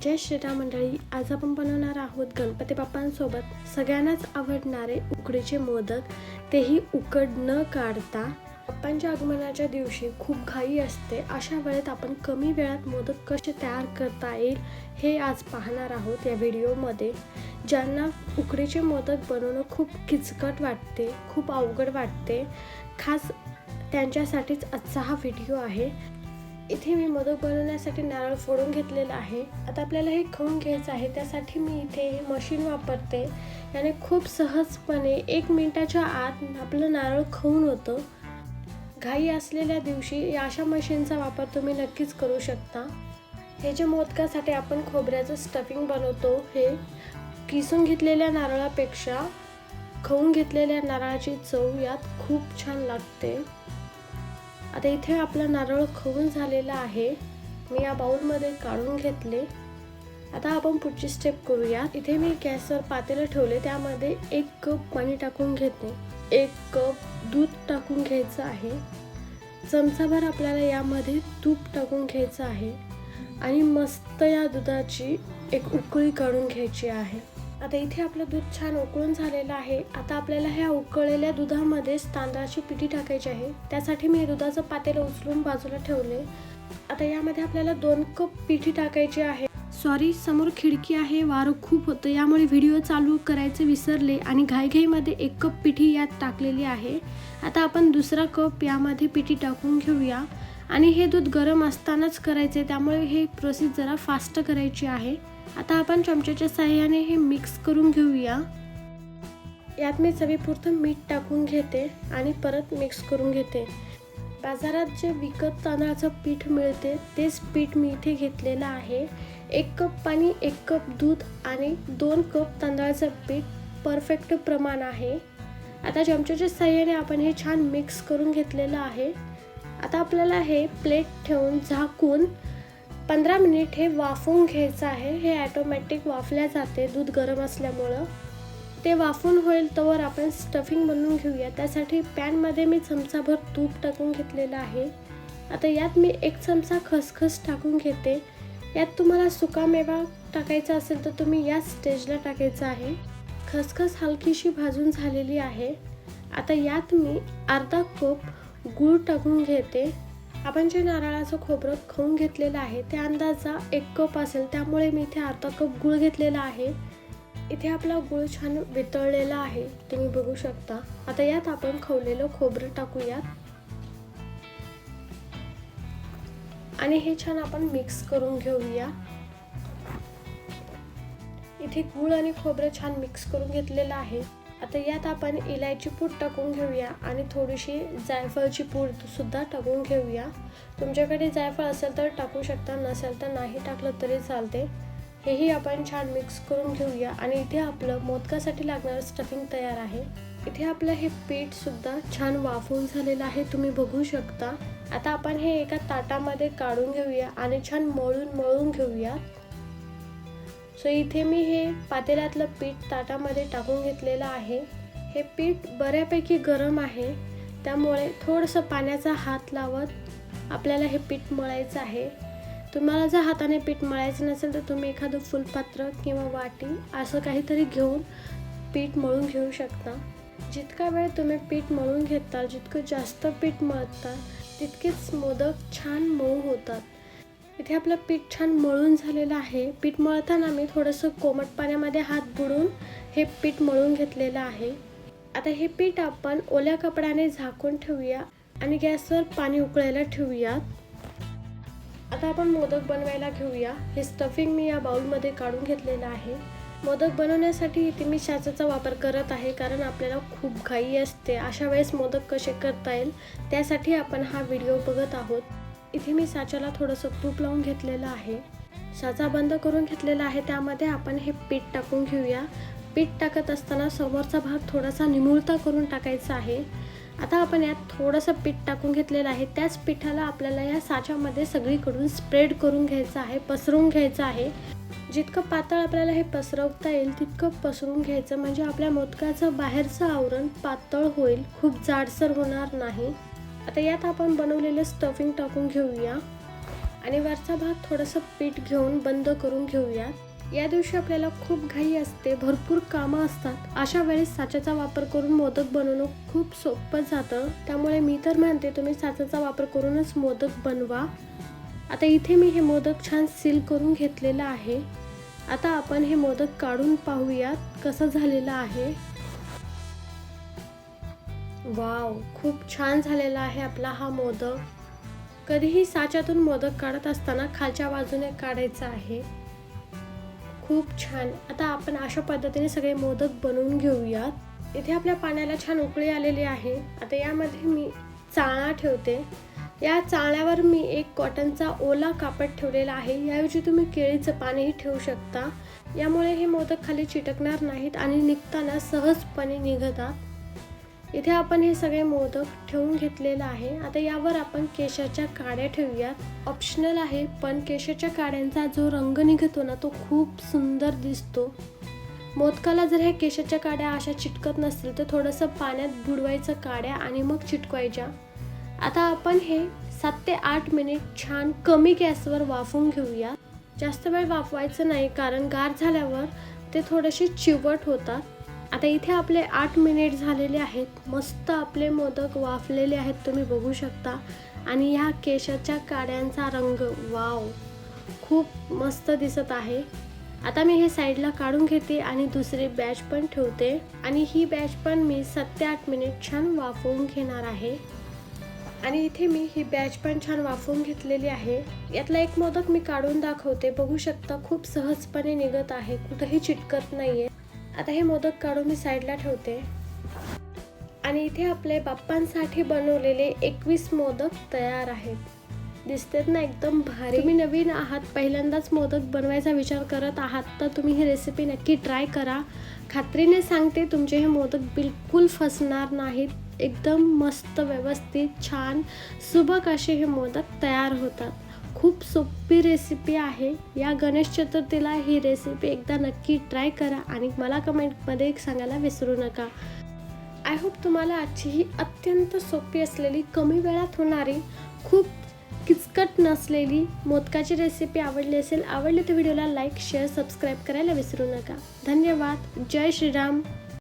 जय श्रीराम मंडळी, आज आपण बनवणार आहोत गणपती बाप्पांसोबत सगळ्यांनाच आवडणारे उकडीचे मोदक, तेही उकड न काढता। बाप्पांच्या आगमनाच्या दिवशी खूप घाई असते, अशा वेळेत आपण कमी वेळात मोदक कसे तयार करता येईल हे आज पाहणार आहोत या व्हिडिओमध्ये। ज्यांना उकडीचे मोदक बनवणं खूप किचकट वाटते, खूप अवघड वाटते, खास त्यांच्यासाठीच आजचा हा व्हिडिओ आहे। इथे मी मोदक बनवण्यासाठी नारळ फोडून घेतलेला आहे। आता आपल्याला हे खवून घ्यायचं आहे, त्यासाठी मी इथे मशीन वापरते। याने खूप सहजपणे 1 मिनिटाच्या आत आपलं नारळ खवून होतं। घाई असलेल्या दिवशी या अशा मशीनचा वापर तुम्ही नक्कीच करू शकता। हे जे मोदकासाठी आपण खोबऱ्याचं स्टफिंग बनवतो, हे किसून घेतलेल्या नारळापेक्षा खवून घेतलेल्या नारळाची चव यात खूप छान लागते। आता इथे आपला नारळ खवून झालेला आहे, मी या बाउलमध्ये काढून घेतले। आता आपण पुढची स्टेप करूया। इथे मी गॅसवर पातेलं ठेवले, त्यामध्ये 1 कप पाणी टाकून घेते, 1 कप दूध टाकून घ्यायचं आहे, चमचाभर आपल्याला यामध्ये तूप टाकून घ्यायचं आहे आणि मस्त या दुधाची एक उकळी काढून घ्यायची आहे। आता इथे आपलं दूध छान उकळून झालेलं आहे। आता आपल्याला ह्या उकळलेल्या दुधामध्ये तांदळाची पिठी टाकायची आहे, त्यासाठी मी दुधाचं पातेलं उचलून बाजूला ठेवले। आता यामध्ये आपल्याला 2 कप पिठी टाकायची आहे। सॉरी, समोर खिडकी आहे, वारं खूप होतं, यामुळे व्हिडिओ चालू करायचे विसरले आणि घाईघाईमध्ये 1 कप पिठी यात टाकलेली आहे। आता आपण दुसरा कप यामध्ये पिठी टाकून घेऊया आणि हे दूध गरम असतानाच करायचे, त्यामुळे हे प्रोसेस जरा फास्ट करायची आहे। आता आपण चमच्याच्या साहाय्याने हे मिक्स करून घेऊया। यात मी चवीपुरतं मीठ टाकून घेते आणि परत मिक्स करून घेते। बाजारात जे विकत तांदळाचं पीठ मिळते तेच पीठ मी इथे घेतलेलं आहे। 1 कप पाणी, 1 कप दूध आणि 2 कप तांदळाचं पीठ परफेक्ट प्रमाण आहे। आता चमच्याच्या साहाय्याने आपण हे छान मिक्स करून घेतलेलं आहे। आता आपल्याला हे प्लेट ठेवून झाकून 15 मिनिट हे वाफवून घ्यायचं आहे। हे ऑटोमॅटिक वाफल्या जाते दूध गरम असल्यामुळं। ते वाफून होईल तोवर आपण स्टफिंग बनवून घेऊया। त्यासाठी पॅनमध्ये मी चमचाभर तूप टाकून घेतलेलं आहे। आता यात मी 1 चमचा खसखस टाकून घेते। यात तुम्हाला सुकामेवा टाकायचा असेल तर तुम्ही या स्टेजला टाकायचं आहे। खसखस हलकीशी भाजून झालेली आहे। आता यात मी अर्धा कप गूळ टाकून घेते। आपण जे नारळाचं खोबरं खवून घेतलेलं आहे त्या अंदाजा 1 कप असेल, त्यामुळे मी इथे अर्धा कप गूळ घेतलेला आहे। इथे आपला गूळ छान वितळलेला आहे, तुम्ही बघू शकता। आता यात आपण खवलेलं खोबरं टाकूयात आणि हे छान आपण मिक्स करून घेऊया। इथे गूळ आणि खोबरं छान मिक्स करून घेतलेलं आहे। आता यात आपण इलायची पूड टाकून घेऊया आणि थोडीशी जायफळची पूड सुद्धा टाकून घेऊया। तुमच्याकडे जायफळ असेल तर टाकू शकता, नसेल तर नाही टाकलं तरी चालते। हेही आपण छान मिक्स करून घेऊया आणि इथे आपलं मोदकासाठी लागणारं स्टफिंग तयार आहे। इथे आपलं हे पीठ सुद्धा छान वाफवून झालेलं आहे, तुम्ही बघू शकता। आता आपण हे एका ताटामध्ये काढून घेऊया आणि छान मळून घेऊया। सो इथे मी हे पातेल्यातलं पीठ ताटामध्ये टाकून घेतलेलं आहे। हे पीठ बऱ्यापैकी गरम आहे, त्यामुळे थोडंसं पाण्याचा हात लावत आपल्याला हे पीठ मळायचं आहे। तुम्हाला जर हाताने पीठ मळायचं नसेल तर तुम्ही एखादं फुलपात्र किंवा वाटी असं काहीतरी घेऊन पीठ मळून घेऊ शकता। जितका वेळ तुम्ही पीठ मळून घेताल, जितकं जास्त पीठ मळताल तितकेच मोदक छान मऊ होतात। इथे आपलं पीठ छान मळून झालेलं आहे। पीठ मळताना मी थोडंसं कोमट पाण्यामध्ये हात बुडवून हे पीठ मळून घेतलेलं आहे। आता हे पीठ आपण ओल्या कपड्याने झाकून ठेवूया आणि गॅसवर पाणी उकळायला ठेवूया। आता आपण मोदक बनवायला घेऊया। हे स्टफिंग मी या बाउलमध्ये काढून घेतलेलं आहे। मोदक बनवण्यासाठी इथे मी साच्याचा वापर करत आहे, कारण आपल्याला खूप घाई असते, अशा वेळेस मोदक कसे करता येईल त्यासाठी आपण हा व्हिडिओ बघत आहोत। इथे मी साच्याला थोडंसं तूप लावून घेतलेलं आहे, साचा बंद करून घेतलेला आहे। त्यामध्ये आपण हे पीठ टाकून घेऊया। पीठ टाकत असताना समोरचा भाग थोडासा निमुळता करून टाकायचा आहे। आता आपण यात थोडंसं पीठ टाकून घेतलेलं आहे, त्याच पिठाला आपल्याला या साच्यामध्ये सगळीकडून स्प्रेड करून घ्यायचं आहे, पसरवून घ्यायचं आहे। जितकं पातळ आपल्याला हे पसरवता येईल तितकं पसरवून घ्यायचं, म्हणजे आपल्या मोदकाचं बाहेरचं आवरण पातळ होईल, खूप जाडसर होणार नाही। आता यात आपण बनवलेलं स्टफिंग टाकून घेऊया आणि वरचा भाग थोडंसं पीठ घेऊन बंद करून घेऊयात। या दिवशी आपल्याला खूप घाई असते, भरपूर कामं असतात। अशा वेळेस साच्याचा वापर करून मोदक बनवणं खूप सोपं जातं। त्यामुळे मी तर म्हणते तुम्ही साच्याचा वापर करूनच मोदक बनवा। आता इथे मी हे मोदक छान सील करून घेतलेलं आहे। आता आपण हे मोदक काढून पाहूयात कसं झालेलं आहे। वाव, खूप छान झालेला आहे आपला हा मोदक। कधीही साच्यातून मोदक काढत असताना खालच्या बाजूने काढायचा आहे। खूप छान। आता आपण अशा पद्धतीने सगळे मोदक बनवून घेऊयात। इथे आपल्या पाण्याला छान उकळी आलेली आहे। आता यामध्ये मी चाळणा ठेवते। या चाळण्यावर मी एक कॉटनचा ओला कापड ठेवलेला आहे। याऐवजी तुम्ही केळीचं पानही ठेवू शकता। यामुळे हे मोदक खाली चिटकणार नाहीत आणि निघताना सहजपणे निघतात। इथे आपण हे सगळे मोदक ठेवून घेतलेलं आहे। आता यावर आपण केशराच्या काड्या ठेवूयात। ऑप्शनल आहे, पण केशराच्या काड्यांचा जो रंग निघतो ना तो खूप सुंदर दिसतो। मोदकाला जर ह्या केशराच्या काड्या अशा चिटकत नसतील तर थोडंसं पाण्यात बुडवायचं काड्या आणि मग चिटकवायच्या। आता आपण हे 7 ते 8 मिनिट छान कमी गॅसवर वाफवून घेऊया। जास्त वेळ वाफवायचं नाही, कारण गार झाल्यावर ते थोडेसे चिवट होतात। आता इथे आपले 8 मिनिट झालेले आहेत। मस्त आपले मोदक वाफलेले आहेत, तुम्ही बघू शकता। आणि ह्या केशराच्या काड्यांचा रंग वाव, खूप मस्त दिसत आहे। आता मी हे साईडला काढून घेते आणि दुसरी बॅच पण ठेवते आणि ही बॅच पण मी 7 ते 8 मिनिट छान वाफवून घेणार आहे। आणि इथे मी ही बॅच पण छान वाफवून घेतलेली आहे। यातला एक मोदक मी काढून दाखवते, बघू शकता खूप सहजपणे निघत आहे, कुठेही चिटकत नाहीये। आता हे मोदक काढून मी साईडला ठेवते आणि इथे आपले बाप्पांसाठी बनवलेले 21 मोदक तयार आहेत। दिसतात ना एकदम भारी। तुम्ही नवीन आहात, पहिल्यांदाच मोदक बनवायचा विचार करत आहात तर तुम्ही ही रेसिपी नक्की ट्राय करा। खात्रीने सांगते तुमचे हे मोदक बिलकुल फसणार नाहीत। एकदम मस्त व्यवस्थित छान सुबक असे हे मोदक तयार होतात। खूप सोपी रेसिपी आहे। या गणेश चतुर्थीला ही रेसिपी एकदा नक्की ट्राय करा आणि मला कमेंटमध्ये सांगायला विसरू नका। आय होप तुम्हाला आजची ही अत्यंत सोपी असलेली, कमी वेळात होणारी, खूप किचकट नसलेली मोदकाची रेसिपी आवडली असेल। आवडली तर व्हिडिओला लाईक, शेअर, सबस्क्राईब करायला विसरू नका। धन्यवाद। जय श्रीराम।